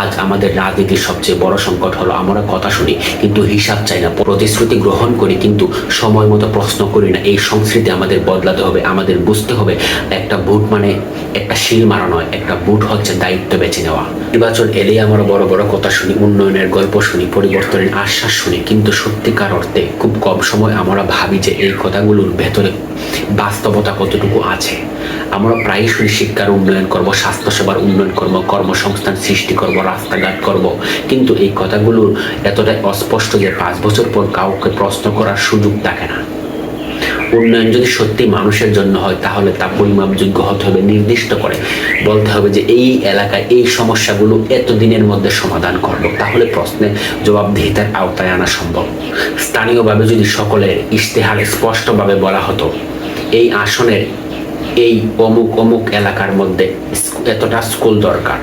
আজ আমাদের রাজনীতির সবচেয়ে বড় সংকট হলো আমরা কথা শুনি কিন্তু হিসাব চাই না, প্রতিশ্রুতি গ্রহণ করি কিন্তু সময় মতো প্রশ্ন করি না। এই সংস্কৃতি আমাদের বদলাতে হবে। আমাদের বুঝতে হবে একটা ভোট মানে একটা শিল মারা নয়, একটা ভোট হচ্ছে দায়িত্ব বেছে নেওয়া। নির্বাচন এলেই আমরা বড় বড় কথা শুনি, উন্নয়নের গল্প শুনি, পরিবর্তনের আশ্বাস শুনি, কিন্তু সত্যিকার অর্থে খুব কম সময় আমরা ভাবি যে এই কথাগুলোর ভেতরে বাস্তবতা কতটুকু আছে। আমরা প্রায়ই শুনি শিক্ষার উন্নয়ন করব, স্বাস্থ্যসেবার উন্নয়ন করব, কর্মসংস্থান সৃষ্টি করব, রাস্তাঘাট করব, কিন্তু এই কথাগুলো এতটাই অস্পষ্ট যে 5 বছর পর কাউকে প্রশ্ন করার সুযোগ থাকে না। উন্নয়ন যদি সত্যি মানুষের জন্য হয় তাহলে তা পরিমাপযোগ্য হতে হবে, নির্দিষ্ট করে বলতে হবে যে এই এলাকায় এই সমস্যাগুলো এতদিনের মধ্যে সমাধান করব, তাহলে প্রশ্নের জবাবদিহিতার আওতায় আনা সম্ভব। স্থানীয়ভাবে যদি সকলের ইশতেহারে স্পষ্টভাবে বলা হতো এই আসনের এই অমুক অমুক এলাকার মধ্যে এতটা স্কুল দরকার,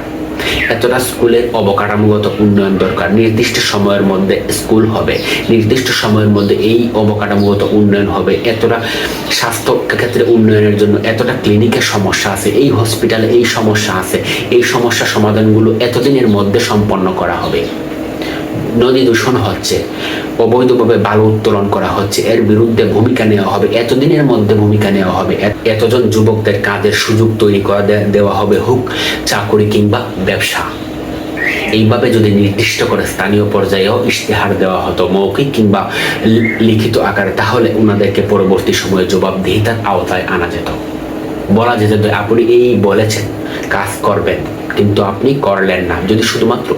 এতটা স্কুলের অবকাঠামোগত উন্নয়ন দরকার, নির্দিষ্ট সময়ের মধ্যে স্কুল হবে, নির্দিষ্ট সময়ের মধ্যে এই অবকাঠামোগত উন্নয়ন হবে, এতটা স্বাস্থ্য ক্ষেত্রে উন্নয়নের জন্য এতটা ক্লিনিকের সমস্যা আছে, এই হসপিটালে এই সমস্যা আছে, এই সমস্যা সমাধানগুলো এতদিনের মধ্যে সম্পন্ন করা হবে। নদী দূষণ হচ্ছে, অবৈধভাবে বালু উত্তোলন করা হচ্ছে, এর বিরুদ্ধে ভূমিকা নেওয়া হবে, এতদিনের মধ্যে ভূমিকা নেওয়া হবে, এতজন যুবকদের কাজের সুযোগ তৈরি করে দেওয়া হবে, হোক চাকরি কিংবা ব্যবসা। এইভাবে যদি নির্দিষ্ট করে স্থানীয় পর্যায়েও ইশতেহার দেওয়া হতো মৌখিক কিংবা লিখিত আকারে, তাহলে ওনাদেরকে পরবর্তী সময়ে জবাবদিহিতার আওতায় আনা যেত। বলা যেত যে আপনি এই বলেছেন কাজ করবেন কিন্তু আপনি করলেন না। যদি শুধুমাত্র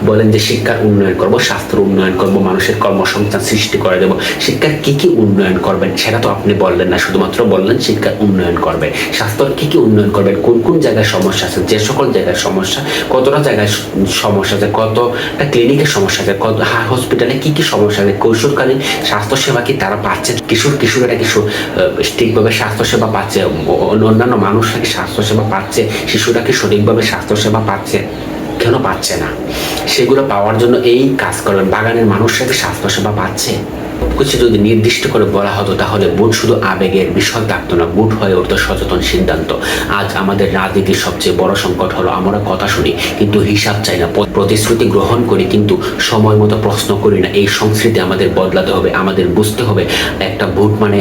বলেন যে শিক্ষার উন্নয়ন করব, স্বাস্থ্যের উন্নয়ন করব, মানুষের কর্মসংস্থান সৃষ্টি করে দেব, শিক্ষার কি কি উন্নয়ন করবেন সেটা তো আপনি বললেন না, শুধুমাত্র বললেন শিক্ষার উন্নয়ন করবেন। স্বাস্থ্যের কি কি উন্নয়ন করবেন, কোন কোন জায়গায় সমস্যা আছে, যে সকল জায়গায় সমস্যা, কতটা জায়গায় সমস্যা আছে, কতটা ক্লিনিকের সমস্যা আছে, কত হসপিটালে কি কি সমস্যা আছে, কৈশোরকালীন স্বাস্থ্যসেবা কি তারা পাচ্ছে, কিশোরেরা কি ঠিকভাবে স্বাস্থ্যসেবা পাচ্ছে, অন্যান্য মানুষরা কি স্বাস্থ্যসেবা পাচ্ছে, শিশুরা কি সঠিকভাবে স্বাস্থ্যসেবা পাচ্ছে, কেন পাচ্ছে না, সেগুলো পাওয়ার জন্য এই কাজ করবেন। বাগানের মানুষরা কি স্বাস্থ্যসেবা পাচ্ছে? কিছু যদি নির্দিষ্ট করে বলা হতো তাহলে ভোট শুধু আবেগের বিষয় থাকতো না, ভোট হয়ে উঠতো সচেতন সিদ্ধান্ত। আজ আমাদের রাজনীতির সবচেয়ে বড় সংকট হলো আমরা কথা শুনি কিন্তু হিসাব চাই না, প্রতিশ্রুতি গ্রহণ করি কিন্তু সময় মতো প্রশ্ন করি না। এই সংস্কৃতি আমাদের বদলাতে হবে। আমাদের বুঝতে হবে একটা ভোট মানে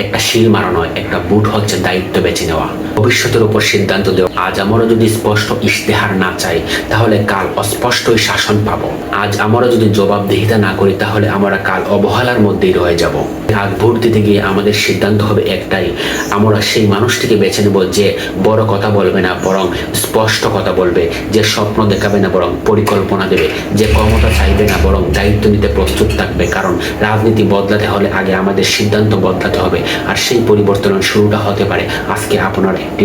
একটা শিল মারা নয়, একটা ভোট হচ্ছে দায়িত্ব বেছে নেওয়া, ভবিষ্যতের উপর সিদ্ধান্ত দেওয়া। আজ আমরা যদি স্পষ্ট ইশতেহার না চাই তাহলে কাল অস্পষ্টই শাসন পাবো। আজ আমরা যদি জবাবদিহিতা না করি তাহলে আমরা কাল অবহেলার মধ্যেই রয়ে যাব। আজ ভোট দিতে গিয়ে আমাদের সিদ্ধান্ত হবে একটাই, আমরা সেই মানুষটিকে বেছে নেব যে বড় কথা বলবে না বরং স্পষ্ট কথা বলবে, যে স্বপ্ন দেখাবে না বরং পরিকল্পনা দেবে, যে ক্ষমতা চাইবে না বরং দায়িত্ব নিতে প্রস্তুত থাকবে। কারণ রাজনীতি বদলাতে হলে আগে আমাদের সিদ্ধান্ত বদলাতে হবে, আর সেই পরিবর্তনের শুরুটা হতে পারে আজকে আপনার একটি